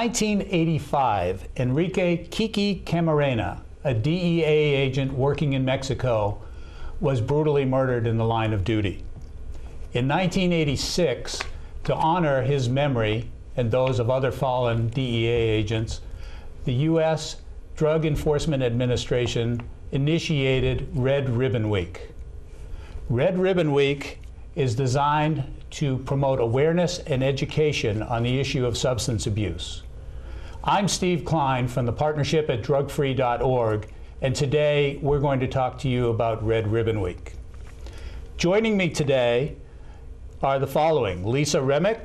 1985, Enrique "KiKi" Camarena, a DEA agent working in Mexico, was brutally murdered in the line of duty. In 1986, to honor his memory and those of other fallen DEA agents, the U.S. Drug Enforcement Administration initiated Red Ribbon Week. Red Ribbon Week is designed to promote awareness and education on the issue of substance abuse. I'm Steve Cline from the partnership at drugfree.org, and today we're going to talk to you about Red Ribbon Week. Joining me today are the following: Lisa Remick,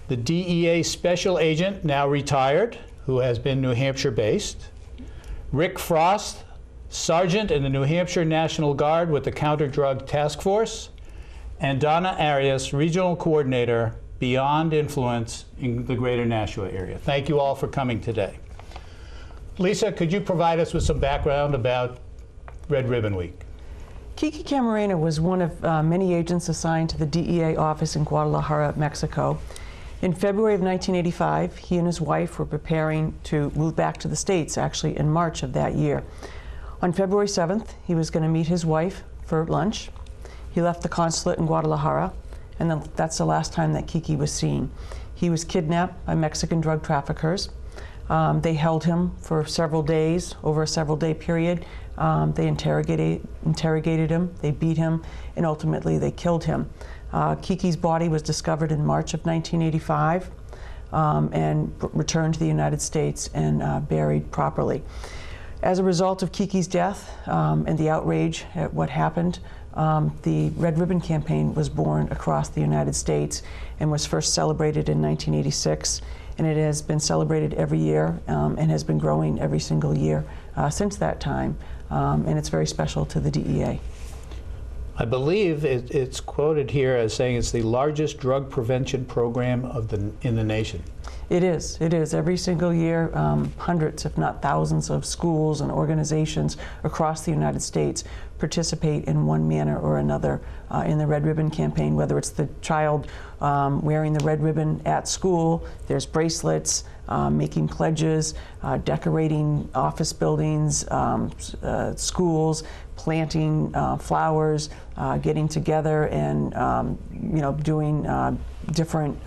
the DEA Special Agent, now retired, who has been New Hampshire based; Rick Frost, Sergeant in the New Hampshire National Guard with the Counter Drug Task Force; and Donna Arias, Regional Coordinator, Beyond Influence in the Greater Nashua area. Thank you all for coming today. Lisa, could you provide us with some background about Red Ribbon Week? KiKi Camarena was one of many agents assigned to the DEA office in Guadalajara, Mexico. In February of 1985, he and his wife were preparing to move back to the States, actually in March of that year. On February 7th, he was going to meet his wife for lunch. He left the consulate in Guadalajara, and then that's the last time that KiKi was seen. He was kidnapped by Mexican drug traffickers. They held him for several days, over a several-day period. They interrogated him, they beat him, and ultimately they killed him. KiKi's body was discovered in March of 1985 and returned to the United States and buried properly. As a result of KiKi's death and the outrage at what happened, the Red Ribbon Campaign was born across the United States and was first celebrated in 1986. And it has been celebrated every year and has been growing every single year since that time. And it's very special to the DEA. I believe it's quoted here as saying it's the largest drug prevention program in the nation. It is. It is. Every single year, hundreds, if not thousands, of schools and organizations across the United States participate in one manner or another in the Red Ribbon Campaign, whether it's the child wearing the red ribbon at school, there's bracelets, making pledges, decorating office buildings, schools, planting flowers, getting together and doing different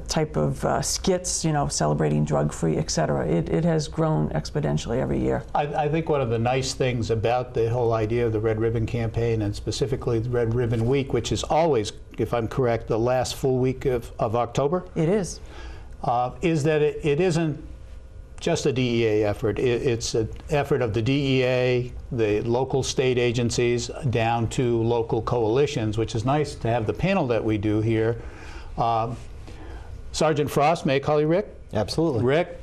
type of skits, celebrating drug-free, etc. It has grown exponentially every year. I think one of the nice things about the whole idea of the Red Ribbon Campaign, and specifically the Red Ribbon Week, which is always, if I'm correct, the last full week of October. It is that it isn't just a DEA effort. It's an effort of the DEA, the local state agencies, down to local coalitions, which is nice to have the panel that we do here. Sergeant Frost, may I call you Rick? Absolutely. Rick,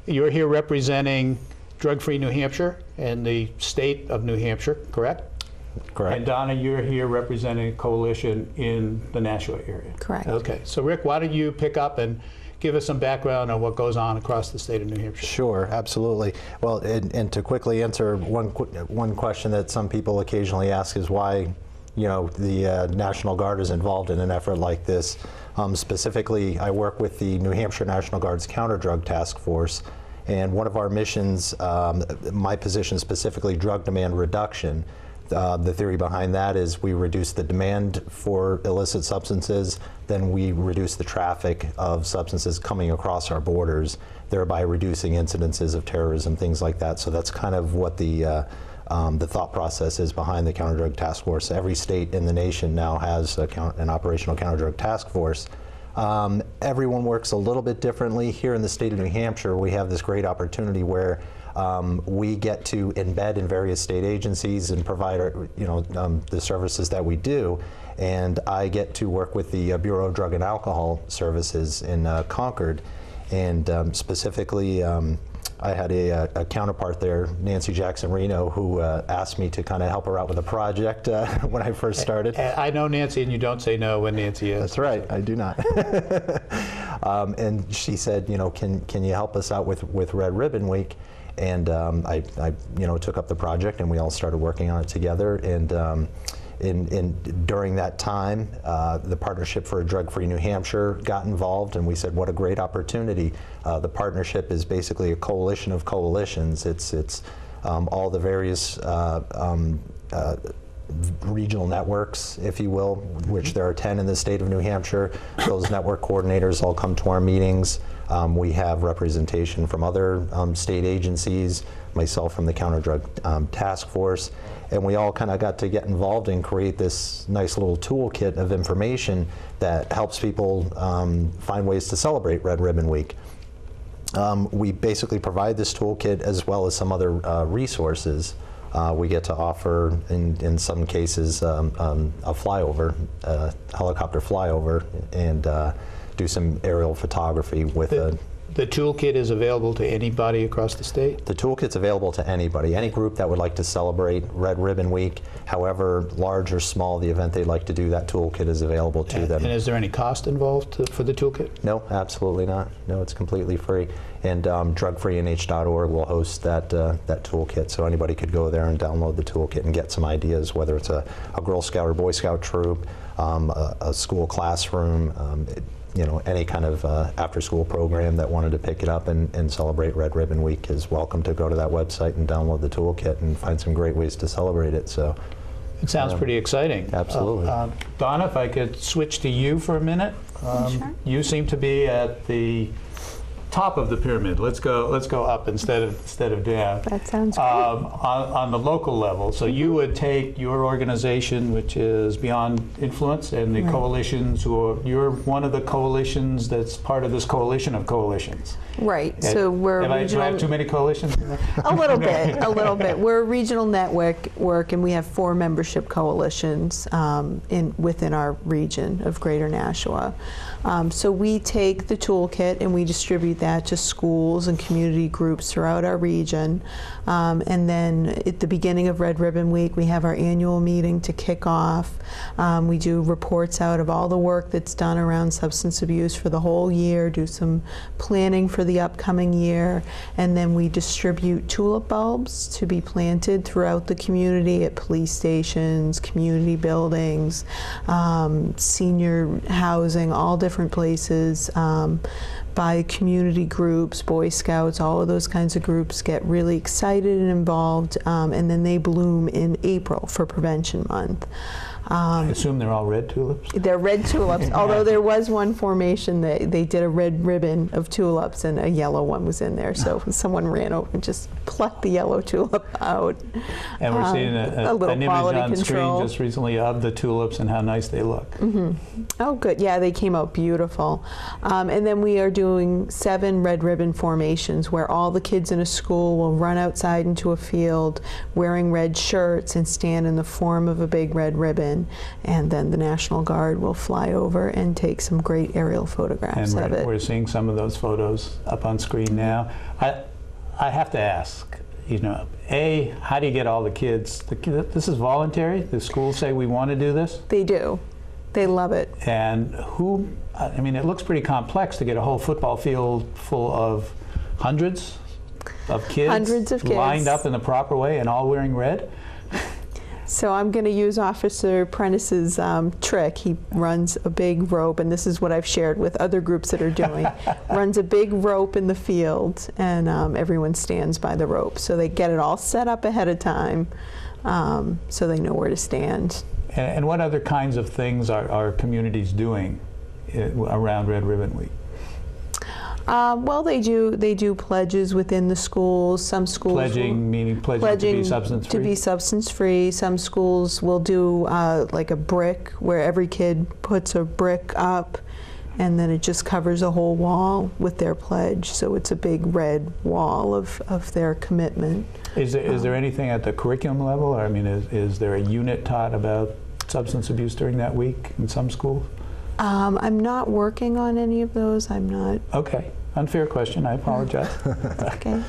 you're here representing Drug-Free New Hampshire and the state of New Hampshire, correct? Correct. And Donna, you're here representing a coalition in the Nashua area. Correct. Okay, so Rick, why don't you pick up and give us some background on what goes on across the state of New Hampshire? Sure, absolutely. Well, and to quickly answer one question that some people occasionally ask is why, the National Guard is involved in an effort like this. Specifically, I work with the New Hampshire National Guard's Counter Drug Task Force, and one of our missions, my position specifically, drug demand reduction. The theory behind that is we reduce the demand for illicit substances, then we reduce the traffic of substances coming across our borders, thereby reducing incidences of terrorism, things like that. So that's kind of what the thought process is behind the Counter Drug Task Force. Every state in the nation now has an operational counter drug task force. Everyone works a little bit differently. Here in the state of New Hampshire, we have this great opportunity where we get to embed in various state agencies and provide the services that we do. And I get to work with the Bureau of Drug and Alcohol Services in Concord, and specifically I had a counterpart there, Nancy Jackson-Reno, who asked me to kind of help her out with a project when I first started. I know Nancy, and you don't say no when Nancy is. That's right, I do not. And she said, can you help us out with Red Ribbon Week? And I took up the project, and we all started working on it together. And During that time, the Partnership for a Drug-Free New Hampshire got involved, and we said, what a great opportunity. The partnership is basically a coalition of coalitions. It's all the various regional networks, if you will, which there are 10 in the state of New Hampshire. Those network coordinators all come to our meetings. We have representation from other state agencies, myself from the Counter Drug Task Force, and we all kind of got to get involved and create this nice little toolkit of information that helps people find ways to celebrate Red Ribbon Week. We basically provide this toolkit as well as some other resources. We get to offer, in some cases, a flyover, helicopter flyover, and do some aerial photography with The toolkit is available to anybody across the state? The toolkit's available to anybody, any group that would like to celebrate Red Ribbon Week, however large or small the event they'd like to do, that toolkit is available to them. And is there any cost involved for the toolkit? No, absolutely not. No, it's completely free. And drugfreenh.org will host that toolkit, so anybody could go there and download the toolkit and get some ideas, whether it's a Girl Scout or Boy Scout troop, a school classroom, any kind of after-school program that wanted to pick it up and celebrate Red Ribbon Week is welcome to go to that website and download the toolkit and find some great ways to celebrate it. So it sounds pretty exciting. Absolutely. Donna, if I could switch to you for a minute. Sure. You seem to be at the top of the pyramid. Let's go up instead of down. That sounds great. On the local level. So you would take your organization, which is Beyond Influence, and the coalitions, you're one of the coalitions that's part of this coalition of coalitions. Right. So we're do I regional. have too many coalitions? A little bit, a little bit. We're a regional network, and we have 4 membership coalitions within our region of Greater Nashua. So we take the toolkit and we distribute that to schools and community groups throughout our region. And then at the beginning of Red Ribbon Week, we have our annual meeting to kick off. We do reports out of all the work that's done around substance abuse for the whole year, do some planning for the upcoming year, and then we distribute tulip bulbs to be planted throughout the community at police stations, community buildings, senior housing, all different places, by community groups, Boy Scouts, all of those kinds of groups get really excited and involved, and then they bloom in April for Prevention Month. I assume they're all red tulips? They're red tulips, although there was one formation that they did a red ribbon of tulips and a yellow one was in there, so someone ran over and just plucked the yellow tulip out. And we're seeing an image on screen just recently of the tulips and how nice they look. Mm-hmm. Oh, good. Yeah, they came out beautiful. And then we are doing 7 red ribbon formations where all the kids in a school will run outside into a field wearing red shirts and stand in the form of a big red ribbon. And then the National Guard will fly over and take some great aerial photographs of it. We're seeing some of those photos up on screen now. I have to ask, A, how do you get all the kids? This is voluntary? The schools say we want to do this? They do. They love it. And it looks pretty complex to get a whole football field full of hundreds of kids lined up in the proper way and all wearing red. So I'm going to use Officer Prentice's trick. He runs a big rope, and this is what I've shared with other groups that are doing. Runs a big rope in the field, and everyone stands by the rope. So they get it all set up ahead of time, so they know where to stand. And what other kinds of things are communities doing around Red Ribbon Week? Well, they do pledges within the schools. Some schools pledging to be substance free. To be substance free. Some schools will do like a brick where every kid puts a brick up, and then it just covers a whole wall with their pledge. So it's a big red wall of their commitment. Is there anything at the curriculum level? Or, is there a unit taught about substance abuse during that week in some schools? I'm not working on any of those. I'm not. Okay. Unfair question. I apologize. Okay.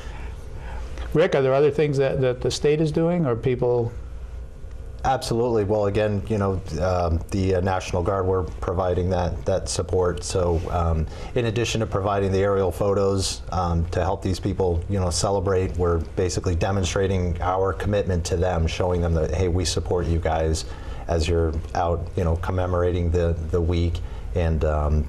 Rick, are there other things that the state is doing, or people? Absolutely. Well, again, the National Guard, we're providing that support. So in addition to providing the aerial photos to help these people, celebrate, we're basically demonstrating our commitment to them, showing them that, hey, we support you guys. as you're out, commemorating the week, and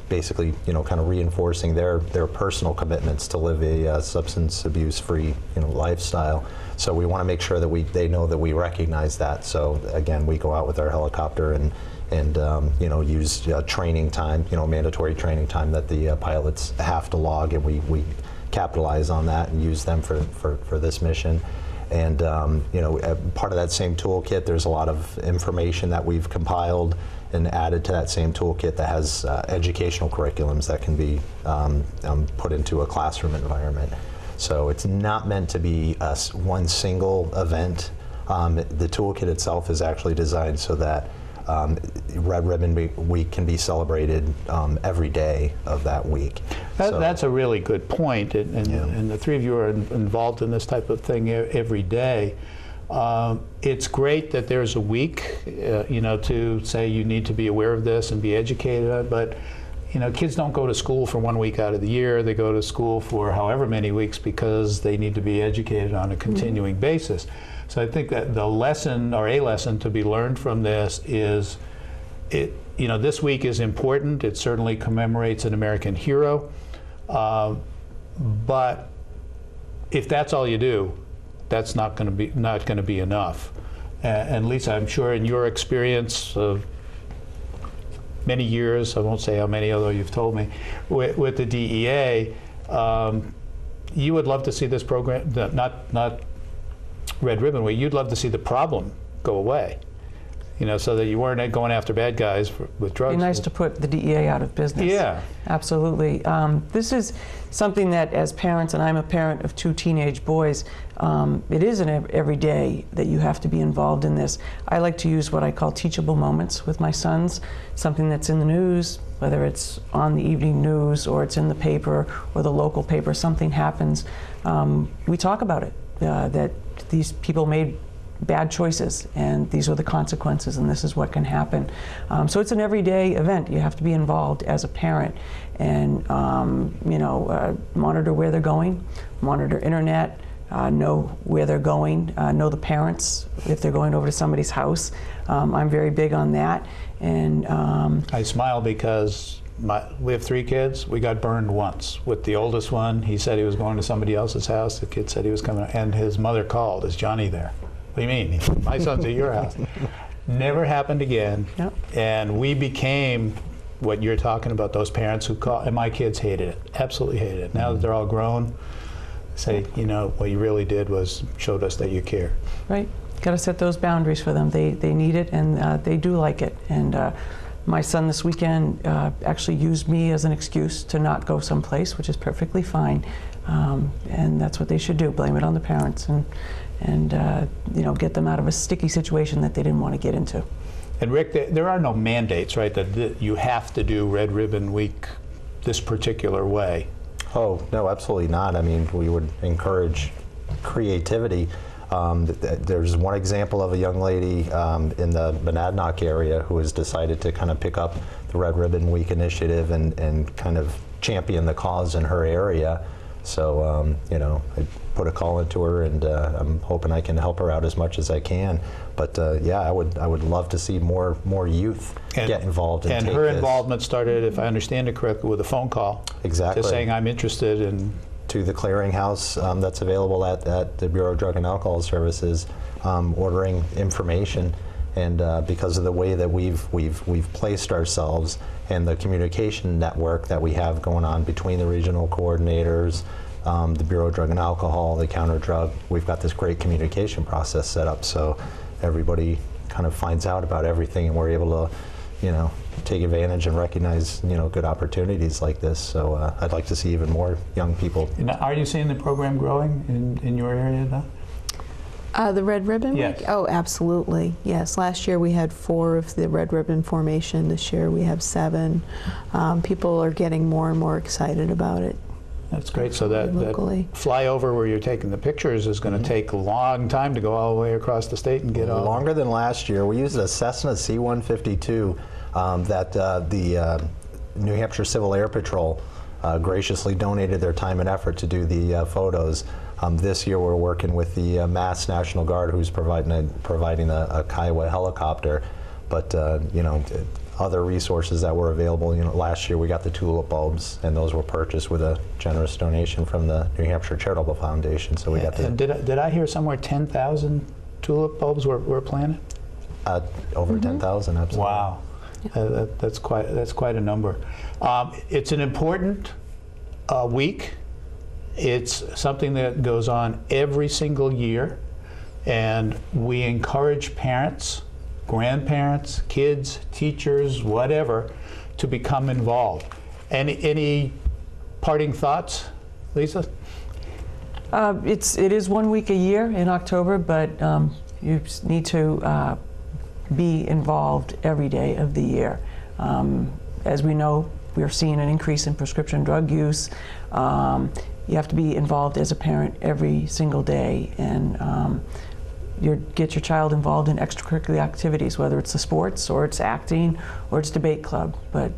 basically, kind of reinforcing their personal commitments to live a substance abuse-free, lifestyle. So we want to make sure that they know that we recognize that. So again, we go out with our helicopter and use training time, mandatory training time that the pilots have to log, and we capitalize on that and use them for this mission. And part of that same toolkit, there's a lot of information that we've compiled and added to that same toolkit that has educational curriculums that can be put into a classroom environment. So it's not meant to be one single event. The toolkit itself is actually designed so that Red Ribbon Week can be celebrated every day of that week. That's a really good point, and the three of you are involved in this type of thing every day. It's great that there's a week, to say you need to be aware of this and be educated on it, but kids don't go to school for 1 week out of the year. They go to school for however many weeks because they need to be educated on a continuing basis. So I think that the lesson, or a lesson to be learned from this is, this week is important. It certainly commemorates an American hero, but if that's all you do, that's not going to be enough. And Lisa, I'm sure in your experience of many years, I won't say how many, although you've told me, with the DEA, you would love to see this program, not Red Ribbon Week, you'd love to see the problem go away, so that you weren't going after bad guys with drugs. It'd be nice to put the DEA out of business. Yeah. Absolutely. This is something that, as parents, and I'm a parent of 2 teenage boys, it is every day that you have to be involved in this. I like to use what I call teachable moments with my sons, something that's in the news, whether it's on the evening news or it's in the paper or the local paper, something happens. We talk about it, that these people made bad choices, and these are the consequences, and this is what can happen. So it's an everyday event. You have to be involved as a parent, and monitor where they're going, monitor internet, know where they're going, know the parents if they're going over to somebody's house. I'm very big on that. And I smile because we have 3 kids. We got burned once with the oldest one. He said he was going to somebody else's house. The kid said he was coming, and his mother called, "Is Johnny there?" "What do you mean?" "My son's at your house." Never happened again. Yep. And we became what you're talking about, those parents who call, and my kids hated it, absolutely hated it. Now that they're all grown, say, what you really did was showed us that you care. Right. Got to set those boundaries for them. They need it, and they do like it. And my son this weekend actually used me as an excuse to not go someplace, which is perfectly fine. And that's what they should do, blame it on the parents, and get them out of a sticky situation that they didn't want to get into. And Rick, there are no mandates, right, that you have to do Red Ribbon Week this particular way. Oh, no, absolutely not. I mean, we would encourage creativity. There's one example of a young lady in the Monadnock area who has decided to kind of pick up the Red Ribbon Week initiative and kind of champion the cause in her area. So, I put a call into her, and I'm hoping I can help her out as much as I can. But yeah, I would love to see more youth get involved and take her this. Involvement started, if I understand it correctly, with a phone call. Exactly. Just saying, I'm interested in. To the clearinghouse that's available at the Bureau of Drug and Alcohol Services, ordering information. And because of the way that we've placed ourselves and the communication network that we have going on between the regional coordinators, the Bureau of Drug and Alcohol, the counter drug, we've got this great communication process set up, so everybody kind of finds out about everything, and we're able to, take advantage and recognize, good opportunities like this. So I'd like to see even more young people. Now, are you seeing the program growing in your area now? The Red Ribbon Yes. Week? Oh, absolutely. Yes. Last year we had 4 of the Red Ribbon formation. This year we have 7. People are getting more and more excited about it. That's great. So that locally. flyover where you're taking the pictures is going to take a long time to go all the way across the state and get all. Longer than last year. We used a Cessna C-152 that the New Hampshire Civil Air Patrol graciously donated their time and effort to do the photos. This year we're working with the Mass National Guard, who's providing a Kiowa helicopter. but you know, other resources that were available. You know, last year we got the tulip bulbs, and those were purchased with a generous donation from the New Hampshire Charitable Foundation. So we got the. And did I hear somewhere 10,000 tulip bulbs were planted? Over 10,000, absolutely. Wow, that's quite a number. It's an important week. It's something that goes on every single year, and we encourage parents, grandparents, kids, teachers, whatever, to become involved. Any parting thoughts, Lisa? It is 1 week a year in October, but you need to be involved every day of the year. As we know, we're seeing an increase in prescription drug use. You have to be involved as a parent every single day, and get your child involved in extracurricular activities, whether it's the sports or it's acting or it's debate club. But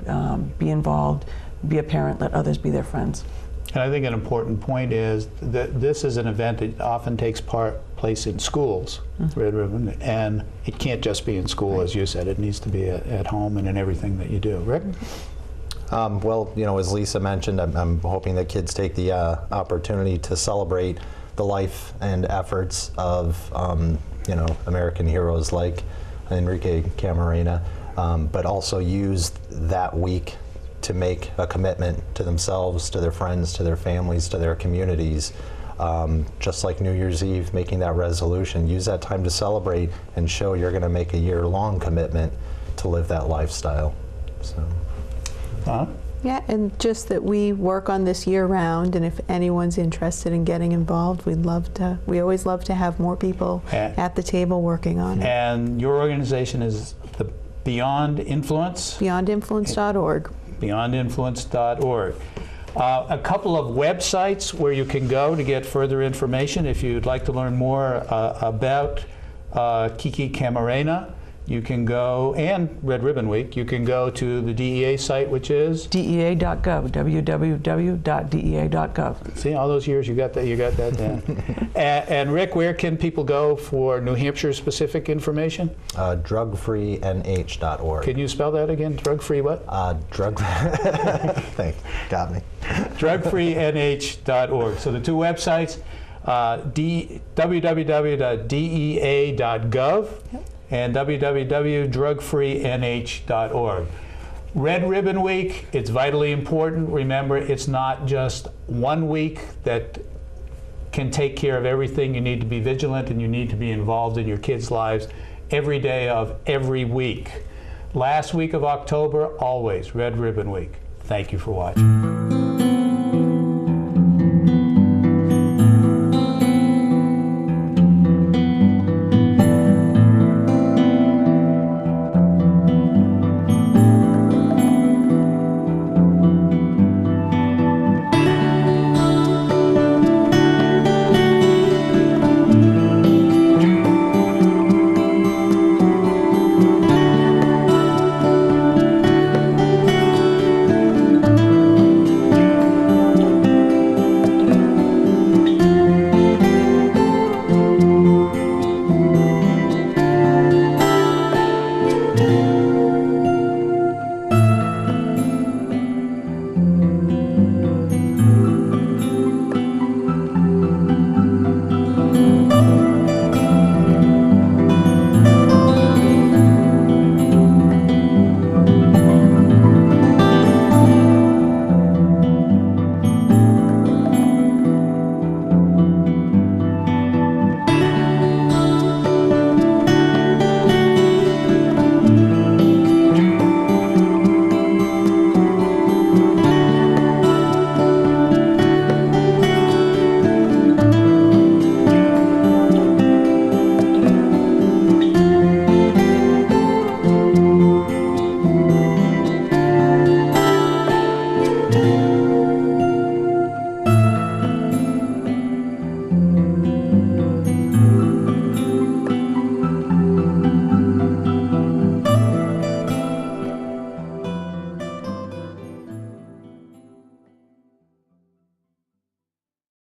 be involved, be a parent, let others be their friends. And I think an important point is that this is an event that often takes place in schools, Red Ribbon, and it can't just be in school, as you said. It needs to be at home and in everything that you do. Rick? Well, you know, as Lisa mentioned, I'm hoping that kids take the opportunity to celebrate the life and efforts of, you know, American heroes like Enrique Camarena, but also use that week to make a commitment to themselves, to their friends, to their families, to their communities. Just like New Year's Eve, making that resolution, use that time to celebrate and show you're going to make a year-long commitment to live that lifestyle. So. Yeah, and just that we work on this year-round, and if anyone's interested in getting involved, we always love to have more people at the table working on it. And your organization is the Beyond Influence? BeyondInfluence.org. BeyondInfluence.org. A couple of websites where you can go to get further information if you'd like to learn more about KiKi Camarena. You can go, and Red Ribbon Week, you can go to the DEA site, which is? DEA.gov, www.dea.gov. See, all those years you got that down. and Rick, where can people go for New Hampshire specific information? Drugfreenh.org. Can you spell that again? Drug-free what? Thanks, got me. Drugfreenh.org. So the two websites, www.dea.gov. Yep. And www.drugfreenh.org. Red Ribbon Week, it's vitally important. Remember, it's not just 1 week that can take care of everything. You need to be vigilant, and you need to be involved in your kids' lives every day of every week. Last week of October, always Red Ribbon Week. Thank you for watching.